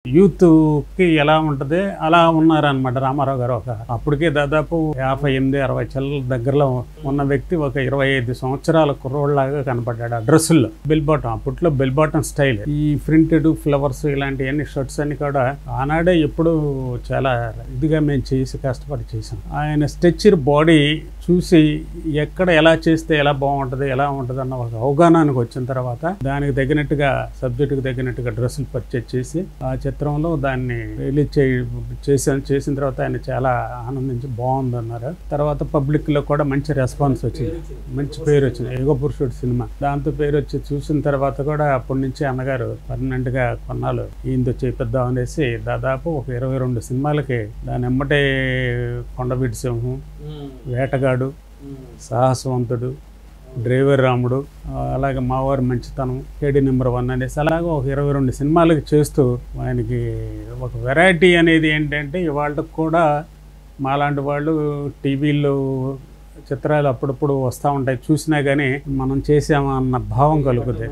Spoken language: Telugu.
యూత్‌కి ఎలా ఉంటది, అలా ఉన్నారనమాట రామారావు గారు. అప్పటికే దాదాపు 58, 60 చిల్లర దగ్గరలో ఉన్న వ్యక్తి ఒక 25 సంవత్సరాల కుర్రోడిలాగా కనపడ్డాడు ఆ డ్రెస్సుల్లో. బెల్ బాటమ్, అప్పట్లో బెల్ బాటమ్ స్టైల్. ఈ ప్రింటెడ్ ఫ్లవర్స్ ఇలాంటివన్నీ షర్ట్స్ అన్ని కూడా ఆనాడే ఎప్పుడు చాలా ఇదిగా మేము కష్టపడి చేసాం. ఆయన స్ట్రెచ్చర్ బాడీ చూసి ఎక్కడ ఎలా చేస్తే ఎలా బాగుంటుంది, ఎలా ఉంటుంది అన్న ఒక అవగాహనకు వచ్చిన తర్వాత దానికి తగినట్టుగా సబ్జెక్టుకి తగినట్టుగా డ్రెస్సులు పర్చేజ్ చేసి ఆ చిత్రంలో దాన్ని రిలీజ్ చేసిన తర్వాత ఆయన చాలా ఆనందించి బాగుందన్నారు. తర్వాత పబ్లిక్ లో కూడా మంచి రెస్పాన్స్ వచ్చింది, మంచి పేరు వచ్చింది. యుగ పురుషుడు సినిమా దాంతో పేరు వచ్చి చూసిన తర్వాత కూడా అప్పటి నుంచి అన్నగారు పర్మనెంట్ గా కొన్నాళ్ళు ఈయనతో చేపిద్దాం అనేసి దాదాపు ఒక 22 సినిమాలకి దాని ఎమ్మటే కొండవీటి సింహం, వేటగాడు, సాహసవంతుడు, డ్రైవర్ రాముడు, అలాగే మావారి మంచితనం, కేడీ నెంబర్ 1 అనేసి అలాగే ఒక 22 సినిమాలకి చేస్తూ ఆయనకి ఒక వెరైటీ అనేది ఏంటంటే ఇవాళ కూడా మాలాంటి వాళ్ళు టీవీల్లో చిత్రాలు అప్పుడప్పుడు వస్తూ ఉంటాయి, చూసినా కానీ మనం చేసామన్న భావం కలుగుతుంది.